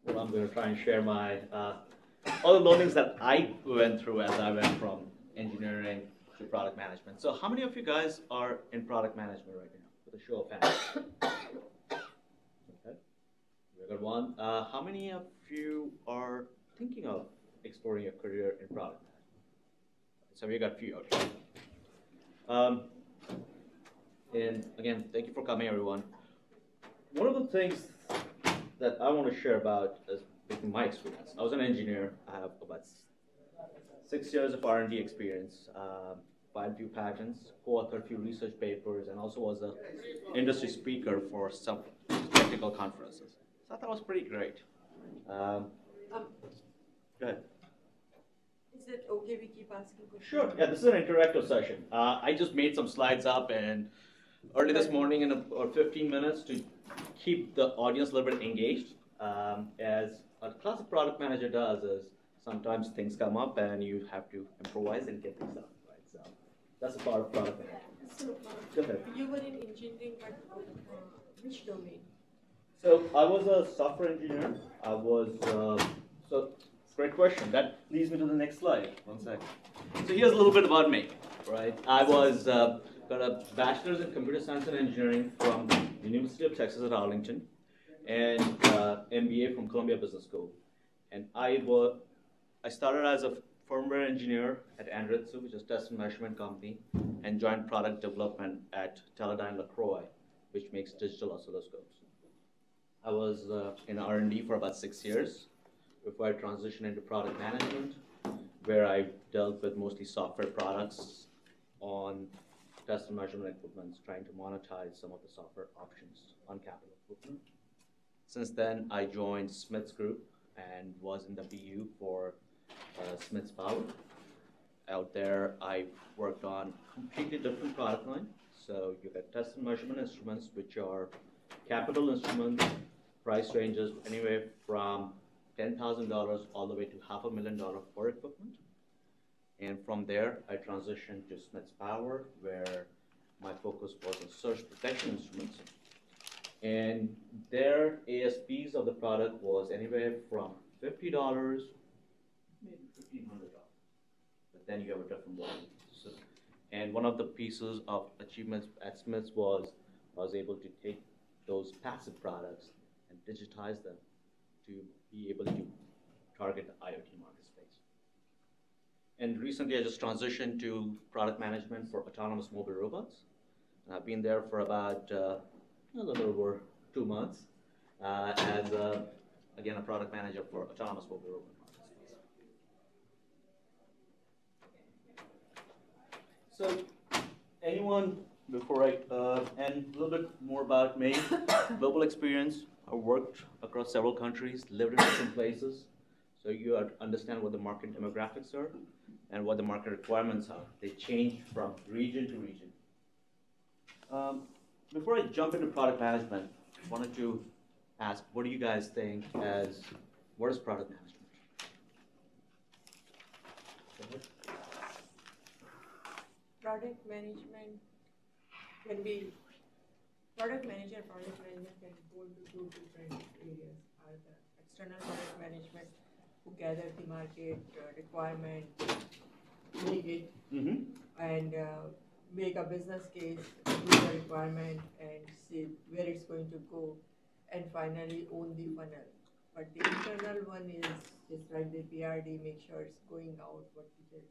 Well, I'm going to try and share my all the learnings that I went through as I went from engineering to product management. So, how many of you guys are in product management right now? With a show of hands. Okay, we got one. How many of you are thinking of exploring a career in product management? So, we got a few. Okay. Um, and again, thank you for coming, everyone. One of the things that I want to share about is my experience. I was an engineer. I have about 6 years of R&D experience. Filed few patents, co-authored few research papers, and also was an industry speaker for some technical conferences. So I thought that was pretty great. Um, Go ahead. is it okay we keep asking questions? Sure. Yeah, this is an interactive session. I just made some slides up and early this morning in about 15 minutes to keep the audience a little bit engaged. As a classic product manager does is sometimes things come up and you have to improvise and get things done, right? So that's a part of product management. So, Go ahead. you were in engineering, but which domain? So I was a software engineer. I was, so great question. That leads me to the next slide. One second. So here's a little bit about me, right? I was, got a bachelor's in computer science and engineering from the University of Texas at Arlington and MBA from Columbia Business School. And I started as a firmware engineer at Anritsu, which is a test and measurement company, and joined product development at Teledyne LaCroix, which makes digital oscilloscopes. I was in R&D for about 6 years before I transitioned into product management, where I dealt with mostly software products on test and measurement equipment, trying to monetize some of the software options on capital equipment. Since then, I joined Smiths Group and was in the BU for Smiths Power. Out there, I worked on completely different product line. So you get test and measurement instruments, which are capital instruments, price ranges anywhere from $10,000 all the way to $500,000 for equipment. And from there, I transitioned to Smiths Power, where my focus was on surge protection instruments. And their ASPs of the product was anywhere from $50, maybe $1,500. But then you have a different volume. So, and one of the pieces of achievements at Smiths was I was able to take those passive products and digitize them to be able to target the IoT market space. And recently I just transitioned to product management for autonomous mobile robots. And I've been there for about a little over 2 months as, again, a product manager for autonomous mobile robot market space. So anyone, before I, and a little bit more about me, global experience. I worked across several countries, lived in different places, so you understand what the market demographics are and what the market requirements are. They change from region to region. Before I jump into product management, I wanted to ask, what do you guys think as, what is product management? Product management can be, product manager and product management can go into two different areas. Are the external product management, who gather the market requirement, make it, and make a business case, do the requirement, and see where it's going to go, and finally own the funnel. But the internal one is just like the PRD, make sure it's going out, what features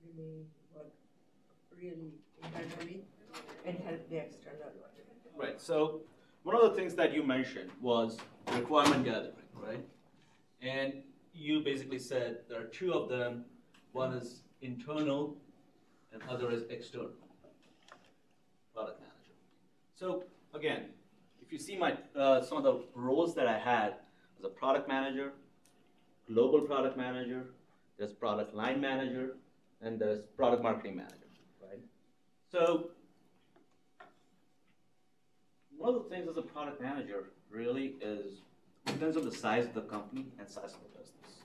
remain, work really internally, and help the external one. Right, so one of the things that you mentioned was requirement gathering, right? And you basically said there are two of them. One is internal and other is external. Product manager. So again, if you see my some of the roles that I had as a product manager, global product manager, there's product line manager, and there's product marketing manager, right? So one of the things as a product manager really is depends on the size of the company and size of the business.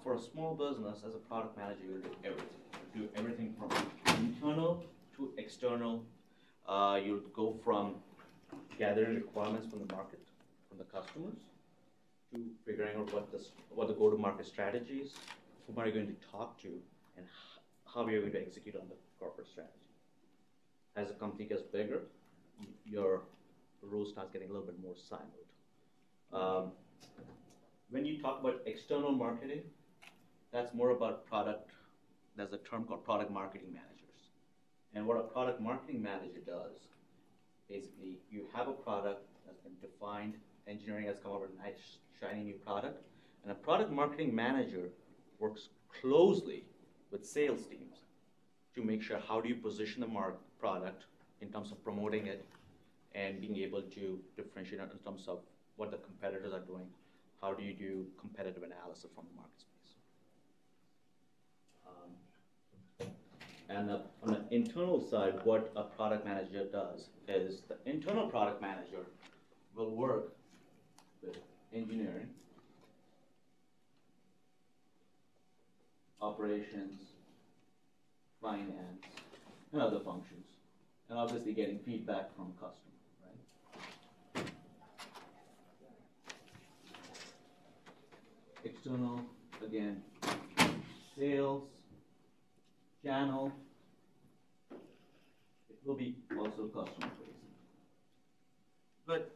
For a small business, as a product manager, you do everything. You do everything from internal to external. You go from gathering requirements from the market, from the customers, to figuring out what the go-to-market strategies, whom are you going to talk to, and how are you going to execute on the corporate strategy. As the company gets bigger, your role starts getting a little bit more siloed. When you talk about external marketing, that's more about product. There's a term called product marketing managers. And what a product marketing manager does, basically, you have a product that's been defined, engineering has come up with a nice, shiny new product, and a product marketing manager works closely with sales teams to make sure how do you position the product in terms of promoting it and being able to differentiate in terms of what the competitors are doing. How do you do competitive analysis from the market space? And on the internal side, what a product manager does is the internal product manager will work with engineering, operations, finance, and other functions, and obviously getting feedback from customers, right? External, again, sales, channel, it will be also customer facing. But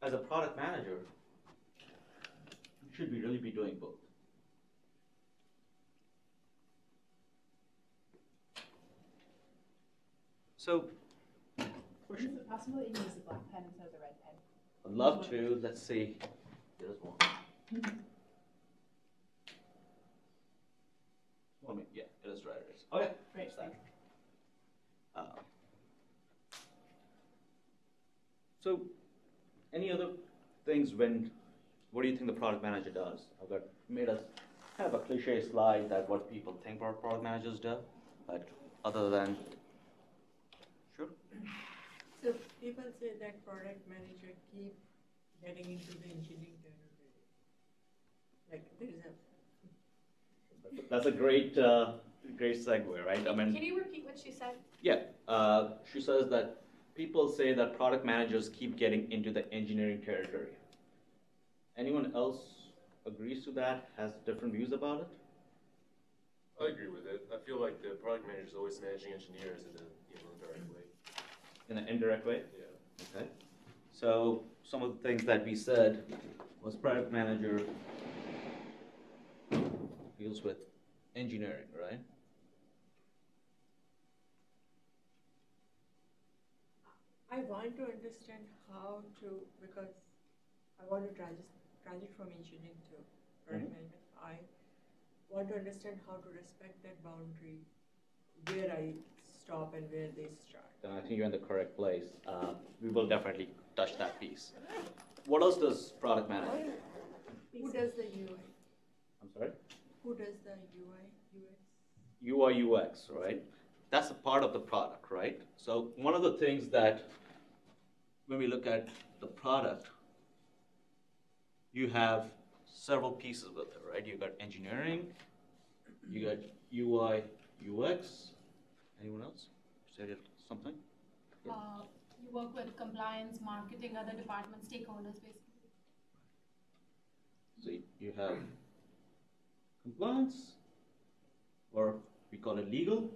as a product manager, you should really be doing both. So, question? Is it possible that you can use the black pen instead of the red pen? I'd love to. Let's see. There's one. Yeah, it is right. It is. Okay. Great. Thanks. So, any other things what do you think the product manager does? I've got made a kind of a cliche slide that what people think our product managers do, but other than, sure? So people say that product manager keep getting into the engineering territory. Like there is a. That's a great segue, right? I mean, can you repeat what she said? Yeah, she says that people say that product managers keep getting into the engineering territory. Anyone else agrees to that? Has different views about it? I agree with it. I feel like the product manager is always managing engineers in an indirect way. In an indirect way? Yeah. Okay. So some of the things that we said was product manager deals with engineering, right? I want to understand how to, because I want to transit from engineering to product management. I want to understand how to respect that boundary, where I stop and where they start. Then I think you're in the correct place. We will definitely touch that piece. What else does product manager? Who does the UI? I'm sorry? Who does the UI, UX? UI, UX, right? That's a part of the product, right? So one of the things that when we look at the product, you have several pieces with it, right? You got engineering, you got UI, UX. Anyone else? Say something? You work with compliance, marketing, other departments, stakeholders, basically. So you have compliance, or we call it legal.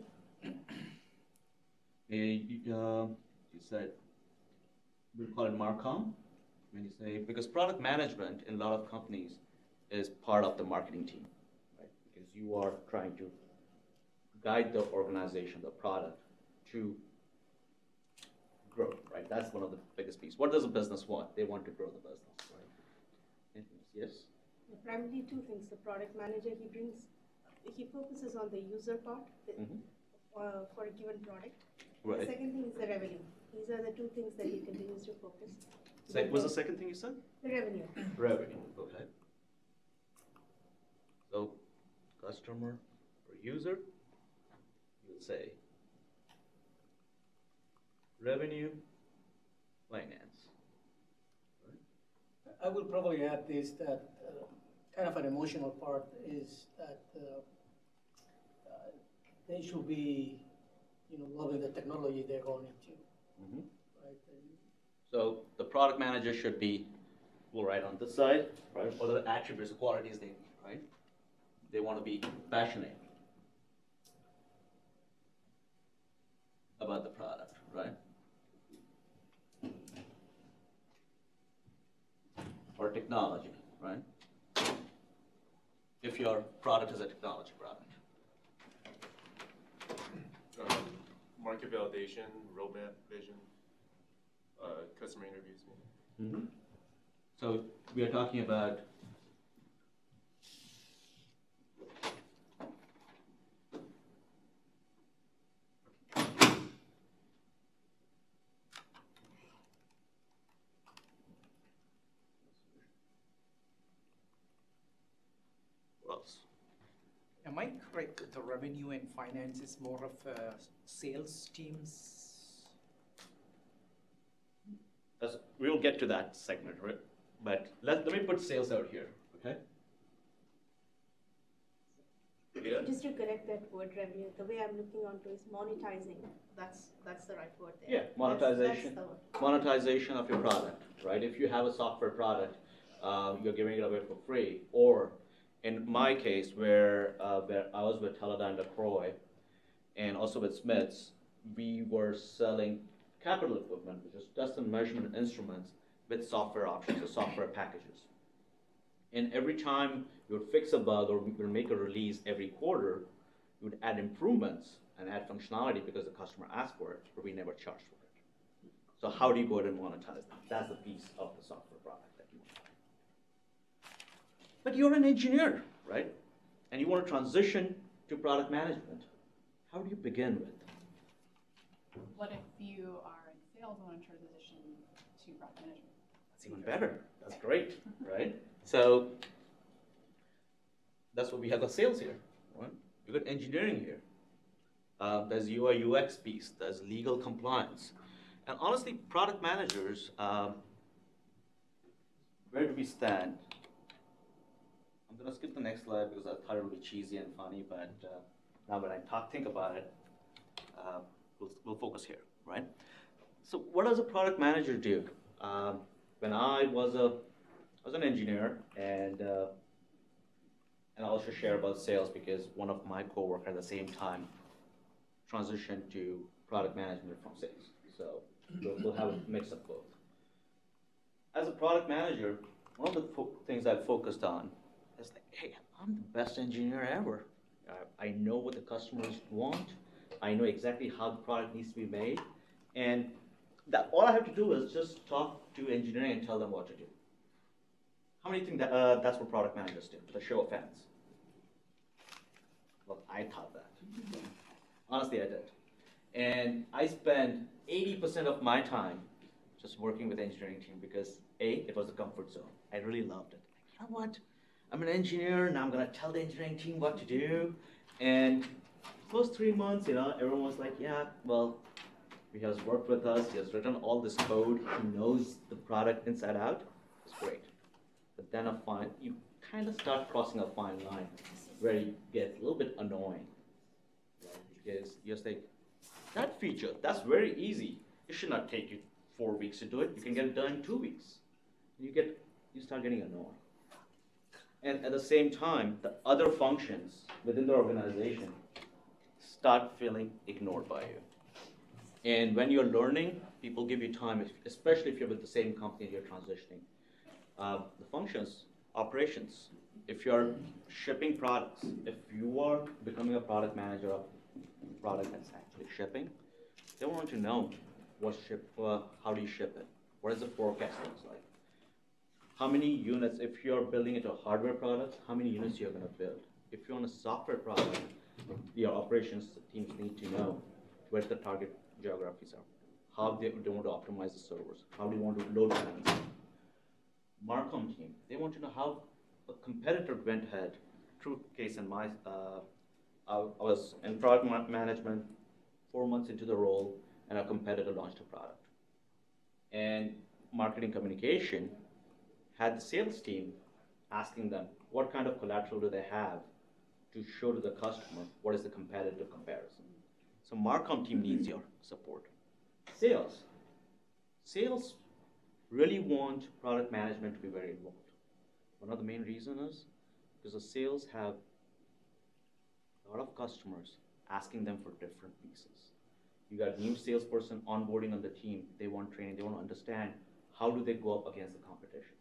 You said we call it Marcom. When you say, because product management in a lot of companies is part of the marketing team, right? Because you are trying to guide the organization, the product, to grow, right? That's one of the biggest pieces. What does a business want? They want to grow the business, right? Anything else? Yes? Primarily two things. The product manager, he focuses on the user part for a given product. Right. The second thing is the revenue. These are the two things that he continues to focus. What's the second thing you said? The revenue. Revenue, okay. So, customer or user, you'll say revenue, finance. I will probably add this, that kind of an emotional part is that they should be, loving the technology they're going into. Right? So the product manager should be, we'll write on this side, right? What are the attributes, the qualities they need, right? They want to be passionate about the product, right? Or technology, right? If your product is a technology product. Market validation, roadmap, vision, customer interviews. Mm-hmm. So we are talking about what else? Am I correct that the revenue and finance is more of a sales teams? We'll get to that segment, right? But let me put sales out here, okay? Yeah. Just to correct that word revenue, the way I'm looking onto is monetizing. That's the right word there. Yeah, monetization. That's the word. Monetization of your product, right? If you have a software product, you're giving it away for free. Or in my case, where I was with Teledyne LaCroix and also with Smiths, we were selling capital equipment, which is test and measurement instruments with software options or software packages. And every time you would fix a bug or we would make a release every quarter, you would add improvements and add functionality because the customer asked for it, but we never charged for it. So how do you go ahead and monetize that? That's the piece of the software product that you want. But you're an engineer, right? And you want to transition to product management. How do you begin with? What if you are in sales and want to transition to product management? That's even better. That's great, right? So that's what we have got sales here, right? We've got engineering here. There's UI UX piece. There's legal compliance. And honestly, product managers, where do we stand? I'm going to skip the next slide because I thought it would be cheesy and funny, but now when I think about it, we'll focus here, right? So what does a product manager do? When I was an engineer, and I'll also share about sales because one of my coworkers at the same time transitioned to product management from sales. So we'll have a mix of both. As a product manager, one of the things I focused on is like, hey, I'm the best engineer ever. I know what the customers want. I know exactly how the product needs to be made, and that all I have to do is just talk to engineering and tell them what to do. How many think that that's what product managers do? The show of hands. Well, I thought that. Honestly, I did. And I spent 80% of my time just working with the engineering team because A, it was a comfort zone. I really loved it. You know what? I'm an engineer, now I'm gonna tell the engineering team what to do. And first 3 months, everyone was like, yeah, well, he has worked with us, he has written all this code, he knows the product inside out. It's great. But then you kind of start crossing a fine line where you get a little bit annoying. Right? Because you're just like, that feature, that's very easy. It should not take you 4 weeks to do it. You can get it done in 2 weeks. You start getting annoyed. And at the same time, the other functions within the organization start feeling ignored by you. And when you're learning, people give you time, especially if you're with the same company and you're transitioning. The functions, operations, if you're shipping products, if you are becoming a product manager of a product that's actually shipping, they want to know how do you ship it? What does the forecast look like? How many units, if you're building into a hardware product, how many units you're going to build? If you're on a software product, your operations teams need to know where the target geographies are, how they want to optimize the servers, how do you want to load balance. Marcom team, they want to know how a competitor went ahead. True case in my, I was in product management 4 months into the role, and a competitor launched a product. And marketing communication had the sales team asking them, what kind of collateral do they have to show to the customer what is the competitive comparison. So Marcom team needs your support. Sales really want product management to be very involved. One of the main reasons is because the sales have a lot of customers asking them for different pieces. You got new salesperson onboarding on the team. They want training. They want to understand how do they go up against the competition.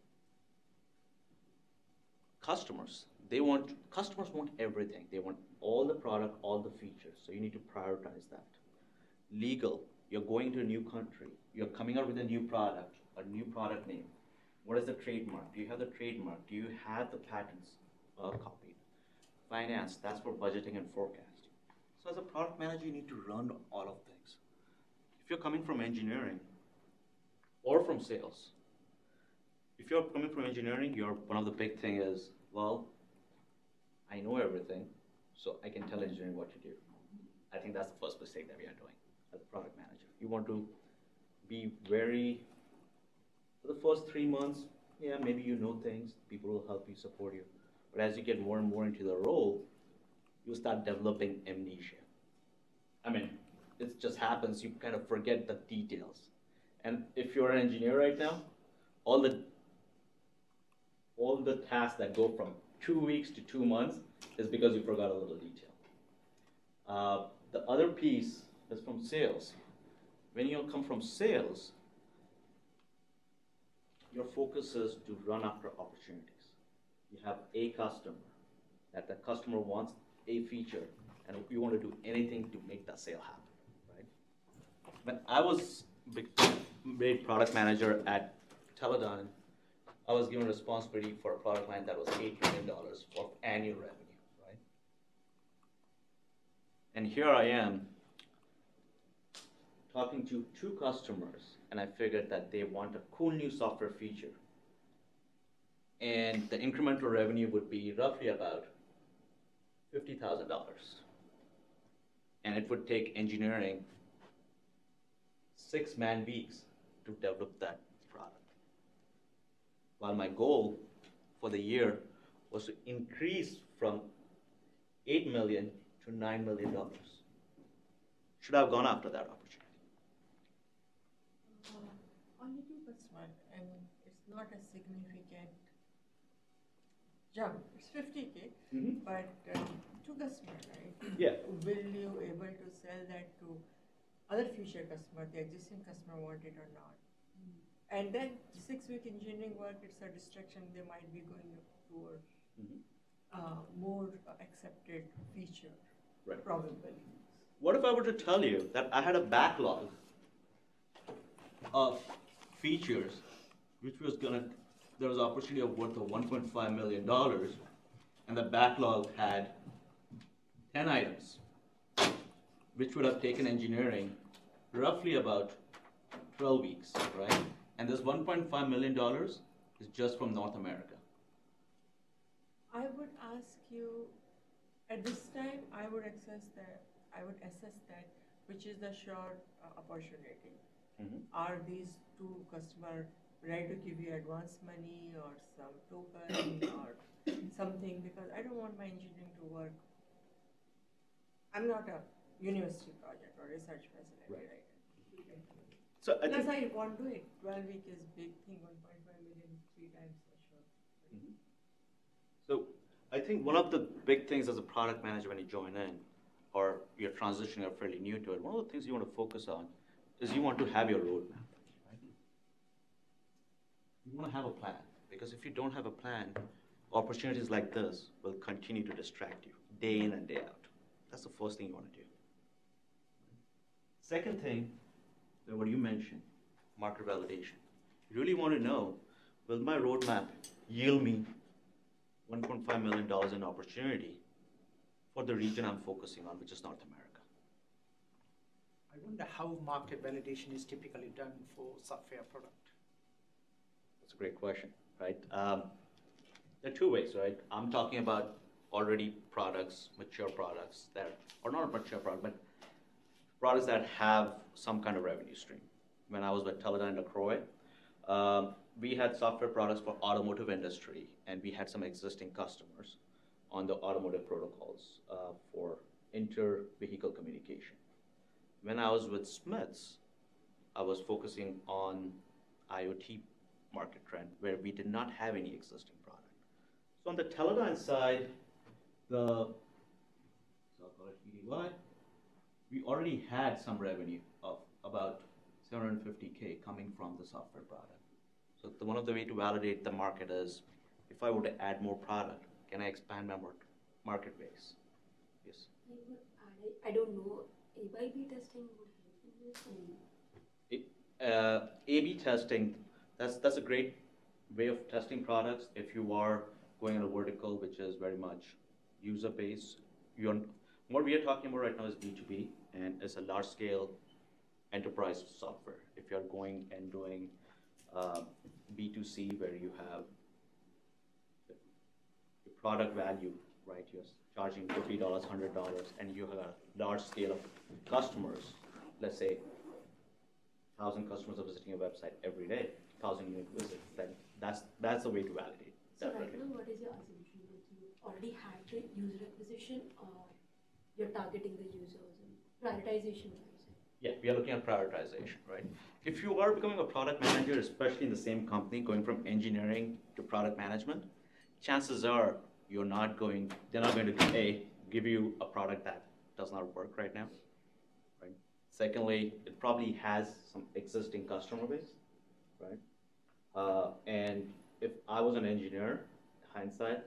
Customers want everything. They want all the product, all the features. So you need to prioritize that. Legal, you're going to a new country. You're coming out with a new product name. What is the trademark? Do you have the trademark? Do you have the patents copied? Finance, that's for budgeting and forecasting. So as a product manager, you need to run all of things. If you're coming from engineering or from sales, if you're coming from engineering, one of the big thing is, well, I know everything, so I can tell engineering what to do. I think that's the first mistake that we are doing as a product manager. You want to be very, for the first 3 months, yeah, maybe you know things, people will help you, support you. But as you get more and more into the role, you start developing amnesia. I mean, it just happens, you kind of forget the details. And if you're an engineer right now, all the tasks that go from 2 weeks to 2 months is because you forgot a little detail. The other piece is from sales. When you come from sales, your focus is to run after opportunities. You have a customer, that the customer wants a feature, and you want to do anything to make that sale happen, right? When I was made product manager at Teledyne, I was given responsibility for a product line that was $8 million for annual revenue, right? And here I am talking to 2 customers, and I figured that they want a cool new software feature. And the incremental revenue would be roughly about $50,000. And it would take engineering 6 man-weeks to develop that product. While my goal for the year was to increase from $8 million to $9 million. Should I have gone after that opportunity? Only 2 customers, and it's not a significant jump. It's 50K, but 2 customers, right? Yeah. Will you able to sell that to other future customer, the existing customer want it or not? And then 6-week engineering work, it's a distraction. They might be going toward more accepted feature, Right. probably. What if I were to tell you that I had a backlog of features, which was there was an opportunity of worth of $1.5 million, and the backlog had 10 items, which would have taken engineering roughly about 12 weeks, right? And this $1.5 million is just from North America. I would ask you, at this time, I would assess that which is the short opportunity. Are these 2 customers ready to give you advance money or some token or something? Because I don't want my engineering to work. I'm not a university project or research facility, right? So I Plus, think, I won't do it. 12 week is big thing. 1.5 million 3 times for sure. So I think one of the big things as a product manager when you join in, or you're transitioning or fairly new to it, one of the things you want to focus on is you want to have your roadmap. Right? You want to have a plan, because if you don't have a plan, opportunities like this will continue to distract you day in and day out. That's the first thing you want to do. Second thing, what you mentioned, market validation. You really want to know, will my roadmap yield me $1.5 million in opportunity for the region I'm focusing on, which is North America? I wonder how market validation is typically done for software product. That's a great question, right? There are 2 ways, right? I'm talking about already products, mature products that, or not a mature product, but products that have some kind of revenue stream. When I was with Teledyne LaCroix, we had software products for automotive industry, and we had some existing customers on the automotive protocols for inter-vehicle communication. When I was with Smiths, I was focusing on IoT market trend where we did not have any existing product. So on the Teledyne side, so I'll call it EDY, we already had some revenue of about 750K coming from the software product. So one of the way to validate the market is, if I were to add more product, can I expand my market base? Yes. I don't know. A/B testing would help in this. A/B testing, that's a great way of testing products if you are going on a vertical which is very much user-based. What we are talking about right now is B2B, and it's a large-scale enterprise software. If you're going and doing B2C, where you have the product value, right? You're charging $50, $100, and you have a large scale of customers. Let's say 1,000 customers are visiting your website every day, 1,000 unique visits. Then that's the way to validate. So Definitely. right now, what is your assumption? That you already had the user acquisition, or you're targeting the users and prioritization? Yeah, we are looking at prioritization, right? If you are becoming a product manager, especially in the same company, going from engineering to product management, chances are they're not going to give you a product that does not work right now, right? Secondly, it probably has some existing customer base, right? And if I was an engineer, hindsight,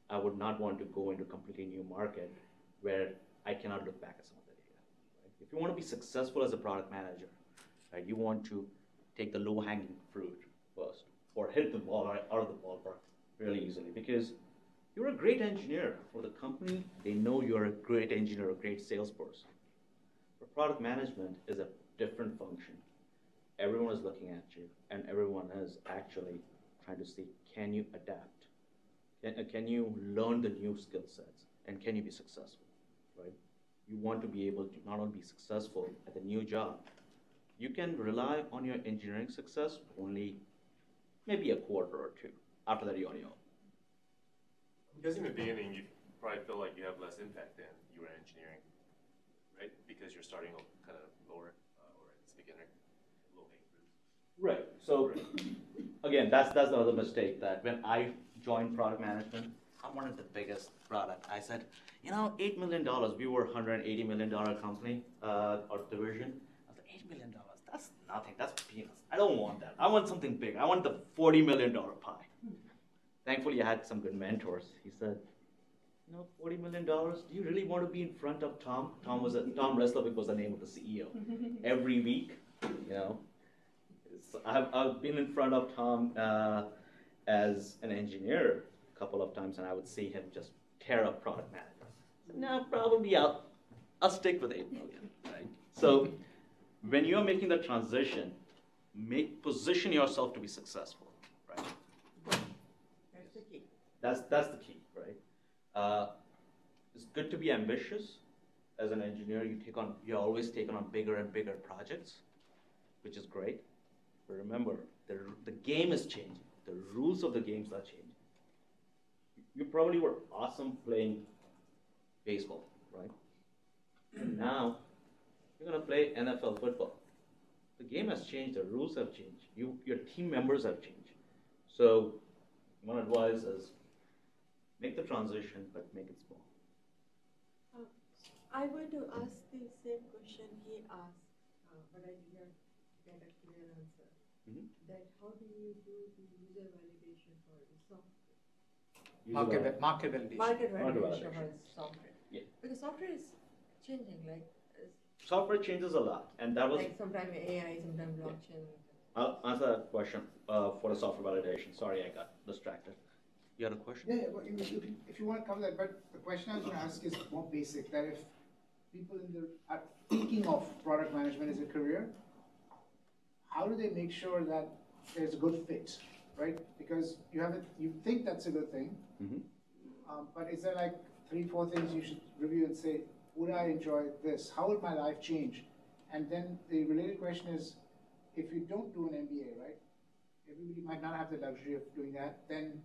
I would not want to go into a completely new market where I cannot look back at some of the data. Right? If you want to be successful as a product manager, right, you want to take the low-hanging fruit first, or hit the ball out of the ballpark really easily, because you're a great engineer. For the company, they know you're a great engineer, a great salesperson. But product management is a different function. Everyone is looking at you, and everyone is actually trying to see, can you adapt? Can you learn the new skill sets? And can you be successful, right? You want to be able to not only be successful at the new job, you can rely on your engineering success only maybe a quarter or two. After that, you're on your own. Because in the beginning, you probably feel like you have less impact than you were in engineering, right? Because you're starting kind of lower, or as a beginner, low-hanging fruit. Right. So again, that's another mistake, that when I joined product management, I wanted the biggest product. I said, $8 million. We were $180 million company or division. I was like, $8 million. That's nothing. That's peanuts. I don't want that. I want something big. I want the $40 million pie. Thankfully, I had some good mentors. He said, $40 million. Do you really want to be in front of Tom? Tom Reslovic was the name of the CEO. Every week, I've been in front of Tom as an engineer a couple of times, and I would see him just tear up product managers. No, probably I'll stick with 8 million, right? So when you're making the transition, position yourself to be successful, right? That's the key. That's the key, right? It's good to be ambitious. As an engineer, you're always taking on bigger and bigger projects, which is great. But remember, the game is changing. The rules of the games are changing. You probably were awesome playing baseball, right? And now you're going to play NFL football. The game has changed. The rules have changed. Your team members have changed. So one advice is make the transition, but make it small. I want to ask the same question he asked, but I did not get a clear answer. Mm-hmm. That how do you do the user validation for the software? Market validation. Market validation validation. for the software. Yeah. Because software is changing, Software changes a lot, and that was. like sometimes AI, sometimes blockchain. I'll answer that question for the software validation. Sorry, I got distracted. You had a question? Yeah, well, if you want to cover that, but the question I was going to ask is more basic, that if people are thinking of product management as a career, how do they make sure that there's a good fit, right? Because you think that's a good thing, but is there like 3-4 things you should review and say, would I enjoy this? How would my life change? And then the related question is, if you don't do an MBA, right? Everybody might not have the luxury of doing that. Then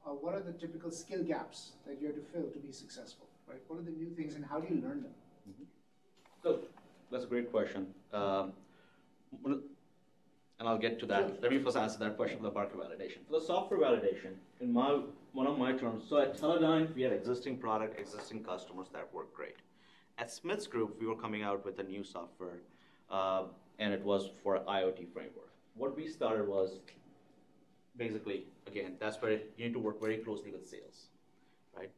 what are the typical skill gaps that you have to fill to be successful, right? What are the new things and how do you learn them? So that's a great question. and I'll get to that. Sure. Let me first answer that question for the market validation. For the software validation, in one of my terms, so at Teledyne, we had existing product, existing customers that worked great. At Smiths Group, we were coming out with a new software, and it was for IoT framework. What we started was basically, again, that's where you need to work very closely with sales, right?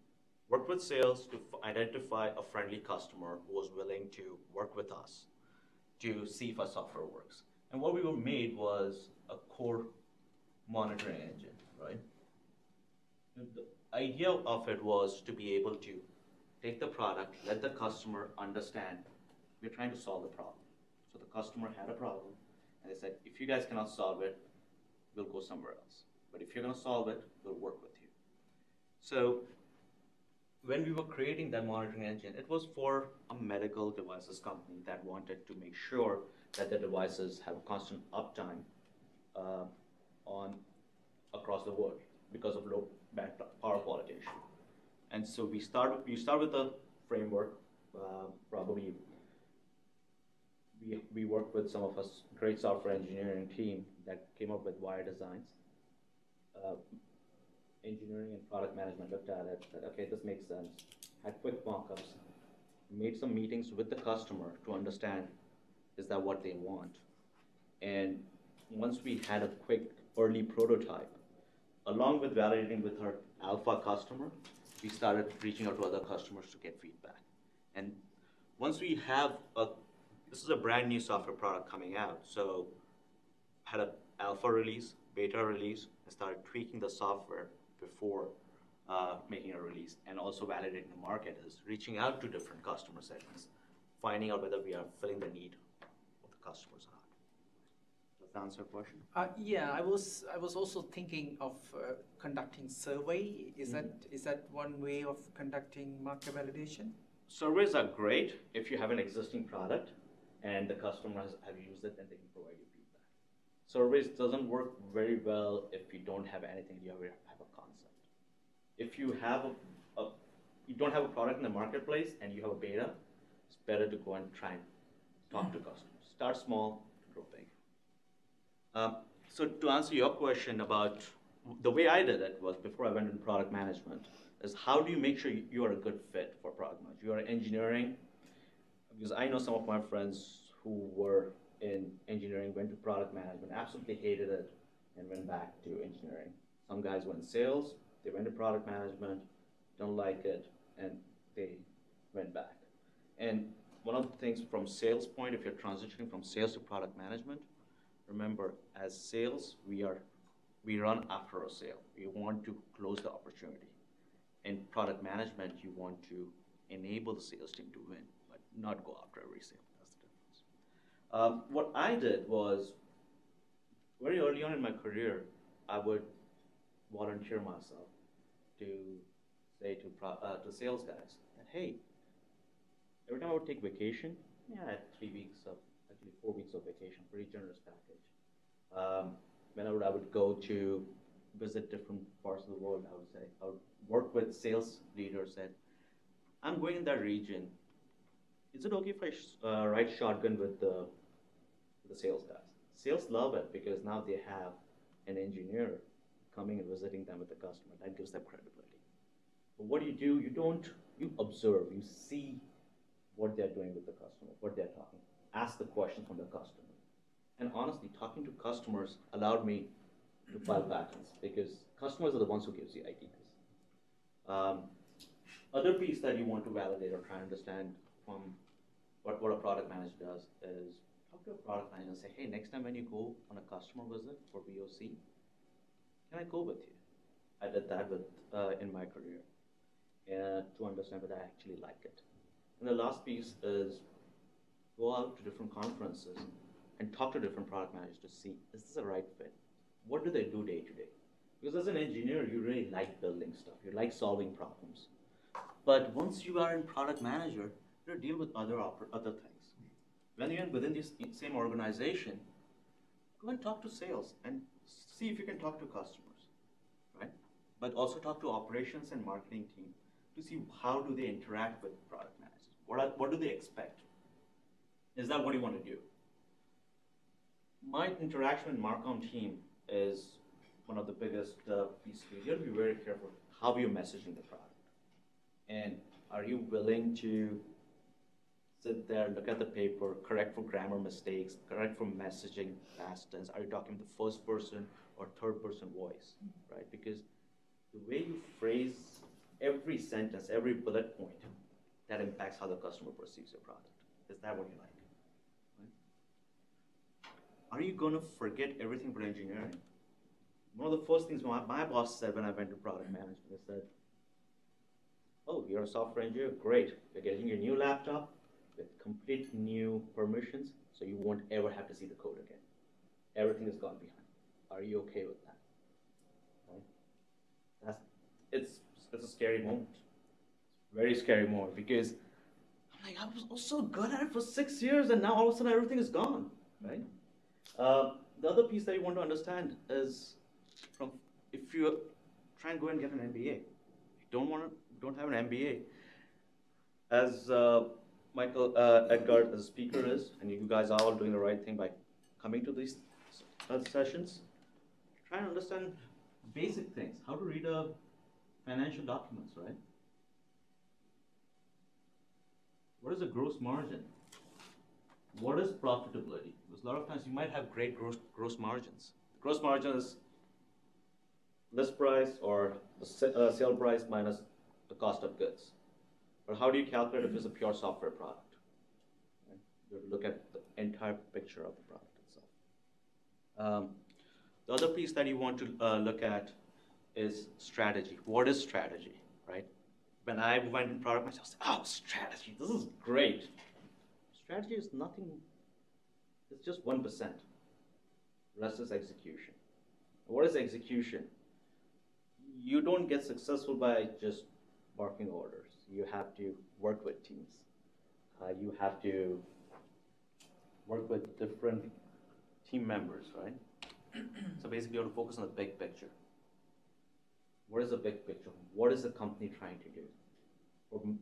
Work with sales to identify a friendly customer who was willing to work with us to see if our software works. And what we were made was a core monitoring engine, right? The idea of it was to be able to take the product, let the customer understand we're trying to solve the problem. So the customer had a problem, and they said, if you guys cannot solve it, we'll go somewhere else. But if you're going to solve it, we'll work with you. So when we were creating that monitoring engine, it was for a medical devices company that wanted to make sure that the devices have a constant uptime across the world because of low bad power quality issue. And so we start with a framework. Probably we worked with some of us great software engineering team that came up with wire designs. Engineering and product management looked at it, said, okay, this makes sense. Had quick mock-ups, made some meetings with the customer to understand, is that what they want? And once we had a quick early prototype, along with validating with our alpha customer, we started reaching out to other customers to get feedback. And once we have this is a brand new software product coming out, so had an alpha release, beta release, and started tweaking the software before making a release, and also validating the market is reaching out to different customer segments, finding out whether we are filling the need of the customers or not. Does that answer your question? Yeah, I was also thinking of conducting survey. Is that one way of conducting market validation? Surveys are great if you have an existing product and the customers have used it, and they can provide you feedback. Surveys doesn't work very well if you don't have anything, you have a concept. If you have you don't have a product in the marketplace and you have a beta, it's better to go and try and talk to customers. Start small, grow big. So to answer your question about the way I did it was before I went into product management is how do you make sure you are a good fit for product management? You are engineering, because I know some of my friends who were in engineering, went to product management, absolutely hated it, and went back to engineering. Some guys went sales, they went to product management, don't like it, and they went back. And one of the things from sales point, if you're transitioning from sales to product management, remember, as sales, we run after a sale. We want to close the opportunity. In product management, you want to enable the sales team to win, but not go after every sale. That's the difference. What I did was, very early on in my career, I would volunteer myself to say to sales guys that, hey, every time I would take vacation, I had 4 weeks of vacation, pretty generous package. Whenever I would go to visit different parts of the world, I would work with sales leaders, said, I'm going in that region. Is it okay if I ride shotgun with the sales guys? Sales love it because now they have an engineer coming and visiting them with the customer. That gives them credibility. But what do? You observe, you see what they're doing with the customer, what they're talking. Ask the question from the customer. And honestly, talking to customers allowed me to file patents because customers are the ones who gives you ideas. Other piece that you want to validate or try and understand from what a product manager does is talk to a product manager and say, hey, next time when you go on a customer visit for VOC, can I go with you? I did that in my career to understand whether I actually like it. And the last piece is go out to different conferences and talk to different product managers to see, is this a right fit? What do they do day to day? Because as an engineer, you really like building stuff. You like solving problems. But once you are in product manager, you deal with other things. When you're within this same organization, go and talk to sales and see if you can talk to customers, right? But also talk to operations and marketing team to see how do they interact with product managers. What do they expect? Is that what you want to do? my interaction with Marcom team is one of the biggest pieces. You have to be very careful how you're messaging the product. And are you willing to sit there, look at the paper, correct for grammar mistakes, correct for messaging past tense? Are you talking the first person or third person voice, right? Because the way you phrase every sentence, every bullet point, that impacts how the customer perceives your product. Is that what you like? Are you going to forget everything for engineering? One of the first things my boss said when I went to product management, he said, oh, you're a software engineer, great. You're getting your new laptop with complete new permissions, so you won't ever have to see the code again. Everything is gone behind. Are you okay with that? Right? It's a scary moment. Very scary moment, because I'm like, I was so good at it for 6 years, and now all of a sudden everything is gone, right? The other piece that you want to understand is, if you try and go and get an MBA, you don't have an MBA, as Michael Edgard, as a speaker, is, and you guys are all doing the right thing by coming to these sessions. Try and understand basic things, how to read financial documents, right? What is a gross margin? What is profitability? Because a lot of times you might have great gross margins. Gross margin is list price or the sale price minus the cost of goods. But how do you calculate if it's a pure software product? Right? You have to look at the entire picture of the product itself. The other piece that you want to look at is strategy. What is strategy, right? When I went in product management, I was like, oh, strategy, this is great. Strategy is nothing, it's just 1%. The rest is execution. What is execution? You don't get successful by just barking orders. You have to work with teams. You have to work with different team members, right? So basically you have to focus on the big picture. What is the big picture? What is the company trying to do?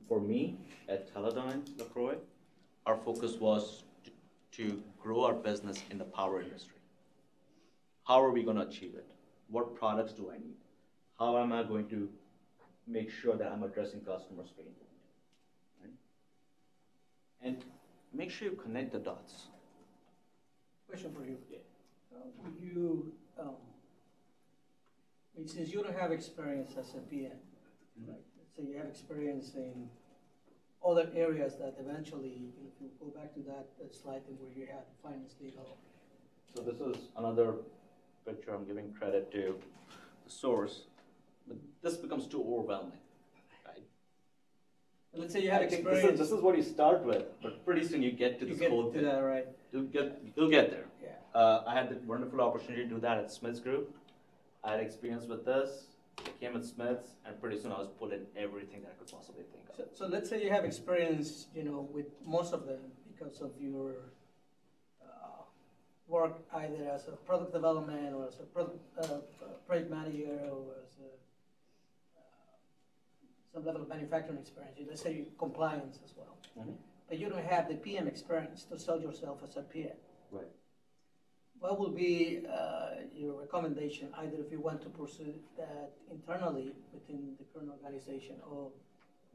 For me, at Teledyne LaCroix, our focus was to grow our business in the power industry. How are we going to achieve it? What products do I need? How am I going to make sure that I'm addressing customers' pain point? Right? And make sure you connect the dots. Question for you. Yeah. Would you, since you don't have experience as a PM, right? So you have experience in other areas that eventually, if you go back to that slide where you had finance legal. So this is another picture. I'm giving credit to the source, but this becomes too overwhelming, right? Let's say you have experience. This is what you start with, but pretty soon you get to this whole thing. That, right? You'll get there. Yeah. I had the wonderful opportunity to do that at Smiths Group. I had experience with this. I came at Smiths, and pretty soon I was put in everything that I could possibly think of. So let's say you have experience, with most of them because of your work either as a product development or as a project manager or as some level of manufacturing experience. Let's say compliance as well. Mm-hmm. But you don't have the PM experience to sell yourself as a PM. Right. What will be your recommendation, either if you want to pursue that internally within the current organization, or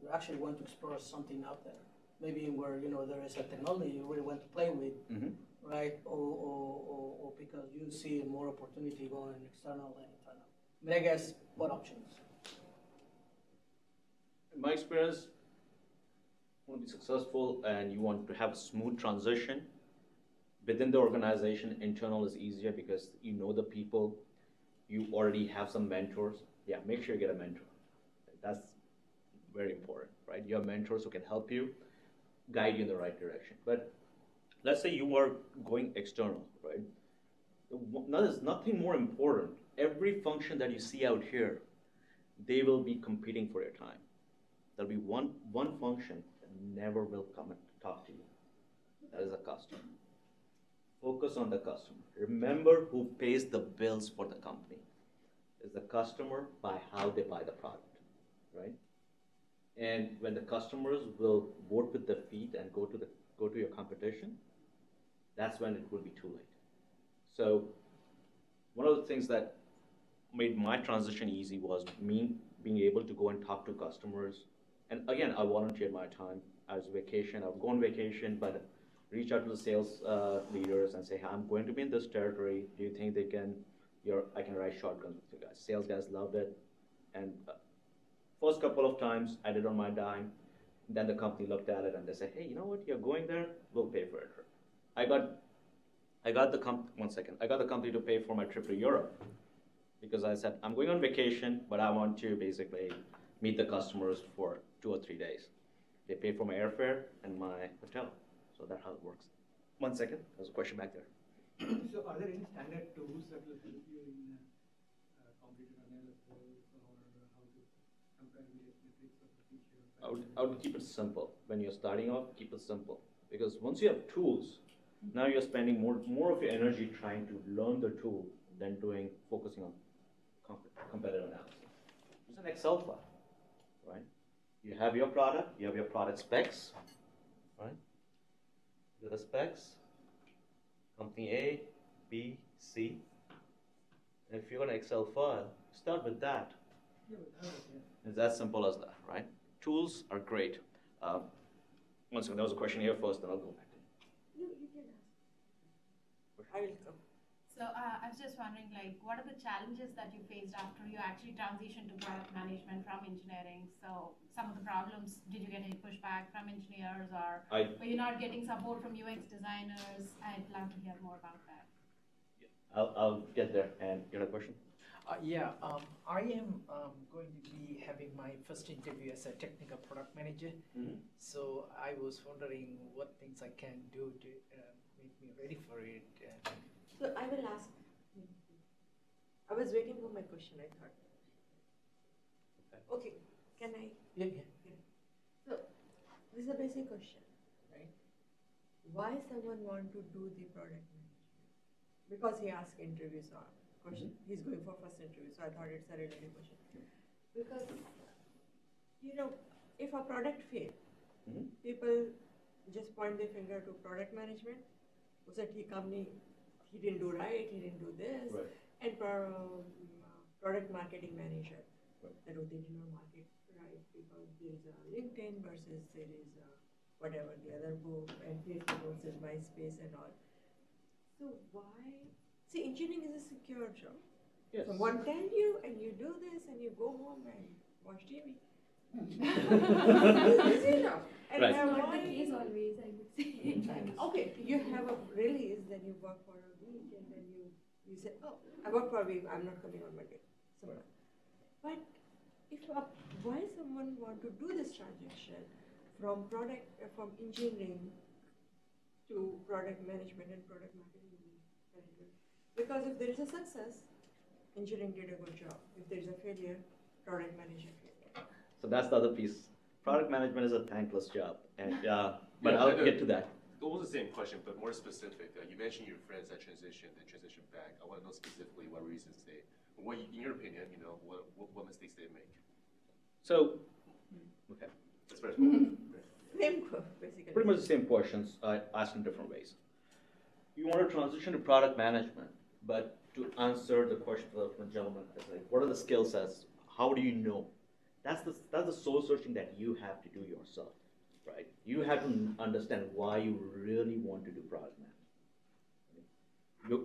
you actually want to explore something out there, maybe where there is a technology you really want to play with, Mm-hmm. right? Or because you see more opportunity going external than internal. I mean, I guess what options? In my experience, you want to be successful and you want to have a smooth transition within the organization. Internal is easier because you know the people, you already have some mentors. Yeah, make sure you get a mentor. That's very important, right? You have mentors who can help you, guide you in the right direction. But let's say you are going external, right? There's nothing more important. Every function that you see out here, they will be competing for your time. There'll be one function that never will come and talk to you. That is a customer. Focus on the customer. Remember who pays the bills for the company. Is the customer by how they buy the product, right? And when the customers will vote with their feet and go to your competition, that's when it will be too late. So one of the things that made my transition easy was me being able to go and talk to customers. And again, I volunteered my time as vacation. I would go on vacation, but reach out to the sales leaders and say, hey, I'm going to be in this territory. Do you think I can ride shotguns with you guys? Sales guys loved it. And first couple of times I did on my dime. Then the company looked at it and they said, hey, you know what? You're going there. We'll pay for it. I got the company to pay for my trip to Europe because I said, I'm going on vacation, but I want to basically meet the customers for 2 or 3 days. They paid for my airfare and my hotel. So that's how it works. 1 second, there's a question back there. So are there any standard tools that will help you in competitor analysis or how to compare various metrics of the feature? I would keep it simple. When you're starting off, keep it simple. Because once you have tools, now you're spending more of your energy trying to learn the tool than focusing on competitive analysis. It's an Excel file, right? You have your product specs, right? The specs, company A, B, C. And if you got an Excel file, start with that. It's as simple as that, right? Tools are great. One second, there was a question here first, then I'll go back. You can ask. I will come. So I was just wondering, like, what are the challenges that you faced after you actually transitioned to product management from engineering? So some of the problems, did you get any pushback from engineers, or were you not getting support from UX designers? I'd love to hear more about that. I'll get there. And you have a question? I am going to be having my first interview as a technical product manager. So I was wondering what things I can do to make me ready for it. So I will ask. I was waiting for my question, I thought. Okay, can I? Yeah. So, this is a basic question, right? Why someone want to do the product management? Because he asked interviews or question. He's going for first interview, so I thought it's a related question. Because, if a product fails, people just point their finger to product management. Was that he didn't do right, he didn't do this, right. And product marketing manager, right. That they did not market right because there is a LinkedIn versus there is whatever the other book and Facebook versus MySpace and all. So why? See, engineering is a secure job. Yes. Someone tell you and you do this and you go home and watch TV. Easy enough. And right. Not the case always, I would say. Okay, you have a release, then you work for a week, and then you say, oh, I work for a week, I'm not coming on Monday. Right. But why someone want to do this transition from engineering to product management and product marketing management? Because if there is a success, engineering did a good job. If there is a failure, product management failed. So that's the other piece. Product management is a thankless job, and but I'll get to that. It was the same question, but more specific. You mentioned your friends that transitioned back. I want to know specifically what reasons in your opinion, what mistakes they make. So, okay. That's very important. Same, basically. Pretty much the same questions, asked in different ways. You want to transition to product management, but to answer the question from the gentleman, it's like, what are the skill sets? How do you know? That's the soul searching that you have to do yourself, right? You have to understand why you really want to do product management.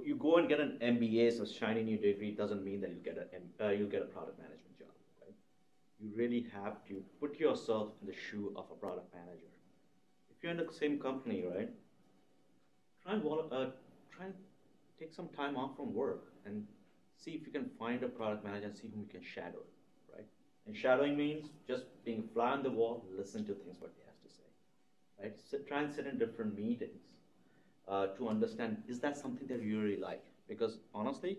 You go and get an MBA, so shiny new degree doesn't mean that you get a product management job, right? You really have to put yourself in the shoe of a product manager. If you're in the same company, right? Try and take some time off from work and see if you can find a product manager and see whom you can shadow, right? And shadowing means just being a fly on the wall, listen to things what they have to say, right? Try and sit in different meetings to understand, is that something that you really like? Because honestly,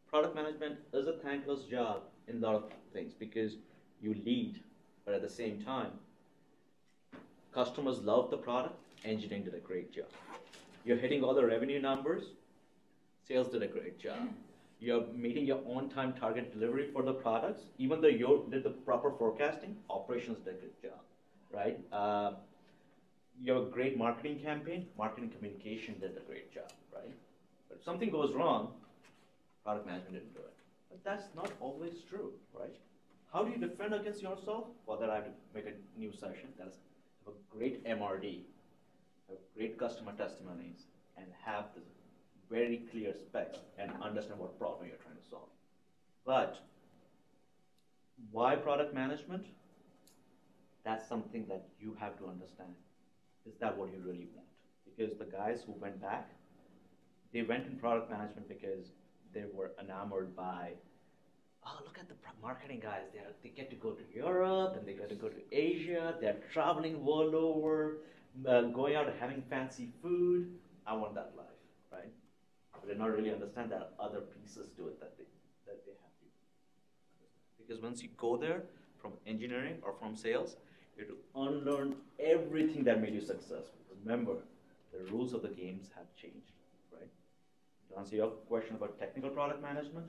product management is a thankless job in a lot of things because you lead, but at the same time, customers love the product, engineering did a great job. You're hitting all the revenue numbers, sales did a great job. You're meeting your on-time target delivery for the products, even though you did the proper forecasting, operations did a good job, right? You have a great marketing campaign, marketing communication did a great job, right? But something goes wrong, product management didn't do it. But that's not always true, right? How do you defend against yourself? Well, then I have to make a new session. That is, have a great MRD, have great customer testimonies, and have the very clear specs and understand what problem you're trying to solve. But why product management? That's something that you have to understand. Is that what you really want? Because the guys who went back, they went in product management because they were enamored by, oh, look at the marketing guys. They get to go to Europe and they get to go to Asia. They're traveling world over, going out and having fancy food. I want that life, right? But they not really understand that other pieces to it that they have to. Because once you go there from engineering or from sales, you have to unlearn everything that made you successful. Remember, the rules of the games have changed, right? To answer your question about technical product management,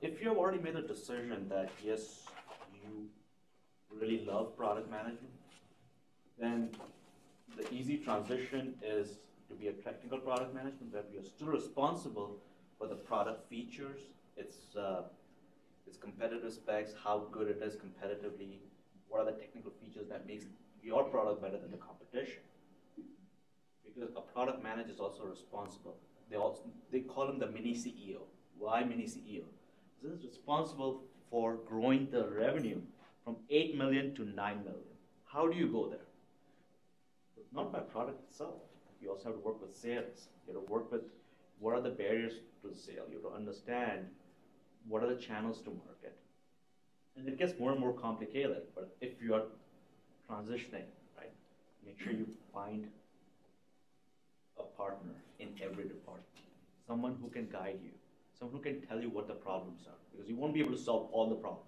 if you have already made a decision that yes, you really love product management, then the easy transition is to be a technical product management where you're still responsible for the product features, its competitive specs, how good it is competitively, what are the technical features that makes your product better than the competition. Because a product manager is also responsible. They call him the mini CEO. Why mini CEO? This is responsible for growing the revenue from 8 million to 9 million. How do you go there? Not by product itself. You also have to work with sales. You have to work with what are the barriers to the sale. You have to understand what are the channels to market. And it gets more and more complicated. But if you are transitioning, right, make sure you find a partner in every department. Someone who can guide you. Someone who can tell you what the problems are. Because you won't be able to solve all the problems.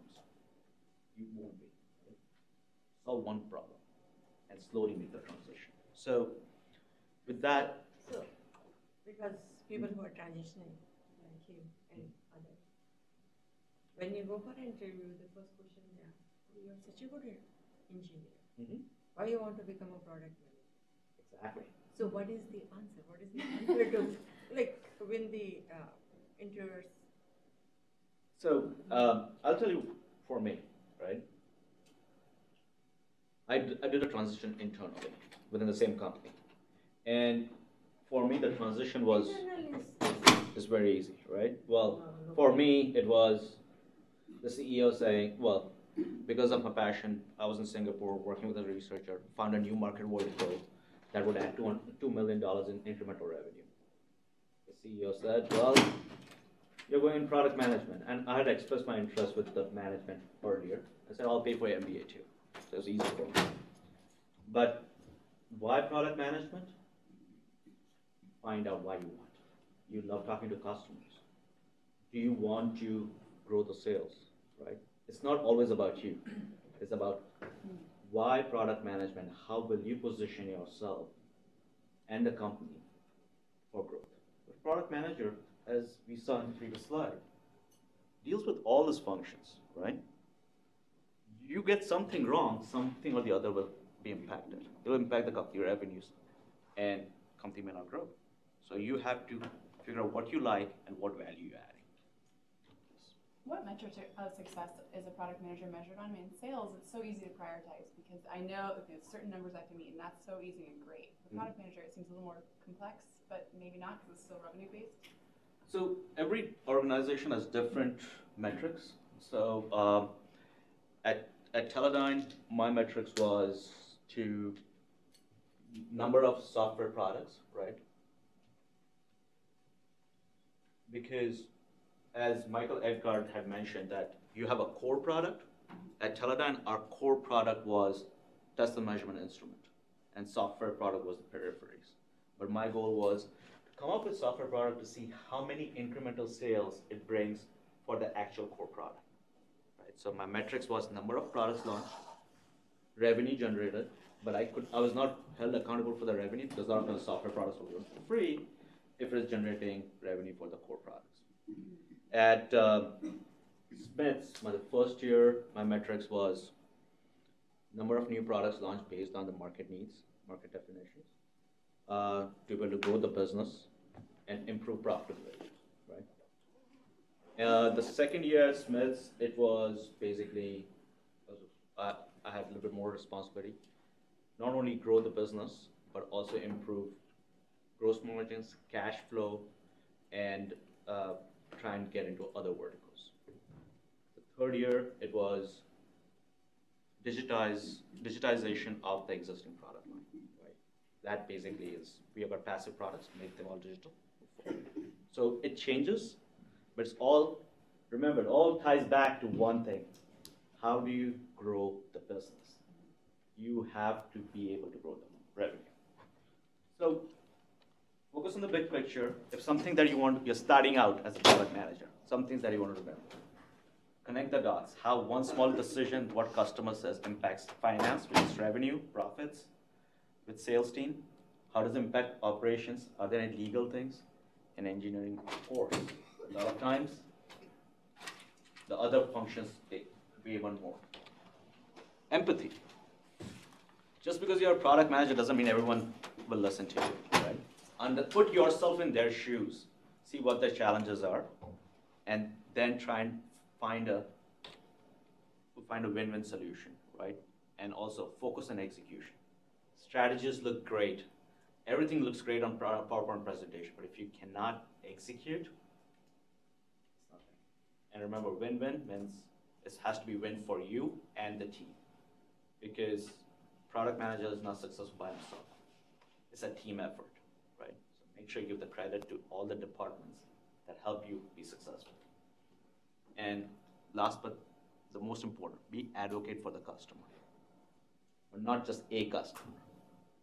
You won't be. Right? Solve one problem and slowly make the transition. So, with that. So, because people who are transitioning, like him and others, when you go for an interview, the first question they ask, you're such a good engineer. Why you want to become a product manager? Exactly. So, what is the answer? What is the answer to, like, win the interviewers? So, I'll tell you for me, right? I did a transition internally within the same company. And for me, the transition was very easy, right? Well, for me, it was the CEO saying, well, because of my passion, I was in Singapore working with a researcher, found a new market vertical that would add $2 million in incremental revenue. The CEO said, well, you're going in product management. And I had expressed my interest with the management earlier. I said, I'll pay for your MBA too. So it was easy for me. But why product management? Find out why you want. You love talking to customers. Do you want to grow the sales, right? It's not always about you. It's about why product management, how will you position yourself and the company for growth. The product manager, as we saw in the previous slide, deals with all these functions, right? You get something wrong, something or the other will be impacted. It will impact the company revenues, and company may not grow. So you have to figure out what you like and what value you're adding. What metrics of success is a product manager measured on? I mean, in sales, it's so easy to prioritize because I know if there's certain numbers I can meet, and that's so easy and great. The product manager, it seems a little more complex, but maybe not because it's still revenue-based. So every organization has different metrics. So at Teledyne, my metrics was to number of software products, right? Because as Michael Edgard had mentioned that you have a core product. At Teledyne, our core product was test and measurement instrument, and software product was the peripheries. But my goal was to come up with software product to see how many incremental sales it brings for the actual core product. Right? So my metrics was number of products launched, revenue generated, but I was not held accountable for the revenue because a lot of the software products were given for free if it is generating revenue for the core products. At Smiths, my first year, my metrics was number of new products launched based on the market needs, market definitions, to be able to grow the business and improve profitability, right? The second year at Smiths, it was basically, I had a little bit more responsibility. Not only grow the business, but also improve gross margins, cash flow, and try and get into other verticals. The third year, it was digitization of the existing product line, right? That basically is, we have got passive products, make them all digital. So it changes, but it's all, remember, it all ties back to one thing. How do you grow the business? You have to be able to grow the revenue. So focus on the big picture. If something that you're starting out as a product manager, some things that you want to remember. Connect the dots. How one small decision, what customer says, impacts finance, which is revenue, profits, with sales team. How does it impact operations? Are there any legal things? And engineering, of course. A lot of times, the other functions take way one more. Empathy. Just because you're a product manager doesn't mean everyone will listen to you, right? Put yourself in their shoes. See what their challenges are, and then try and find a win-win solution, right? And also focus on execution. Strategies look great. Everything looks great on PowerPoint presentation, but if you cannot execute, it's nothing. And remember, win-win means it has to be win for you and the team, because product manager is not successful by himself. It's a team effort, right? So make sure you give the credit to all the departments that help you be successful. And last but the most important, be advocate for the customer. But not just a customer.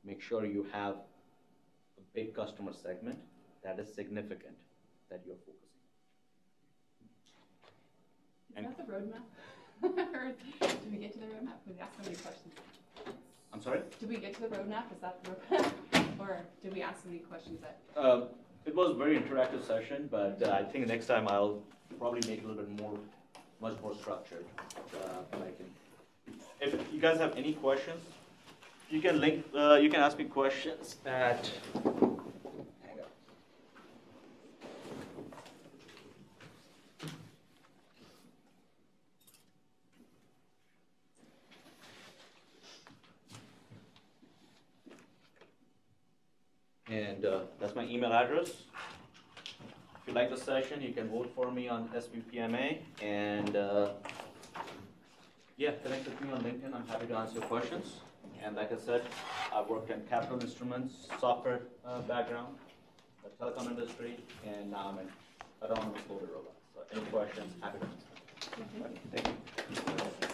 Make sure you have a big customer segment that is significant that you're focusing on. Is that the roadmap? Or did we get to the roadmap? We asked so many questions. I'm sorry? Did we get to the roadmap? Is that the roadmap? Or did we ask so many questions that? It was a very interactive session, but I think next time I'll probably make it a little bit more, much more structured. If you guys have any questions, you can you can ask me questions at. Hang on. And that's my email address. If you like the session, you can vote for me on SVPMA, and yeah, connect with me on LinkedIn. I'm happy to answer your questions. And like I said, I've worked in capital instruments, software background, the telecom industry, and now I'm in autonomous loader robots. So any questions, happy to answer. Thank you.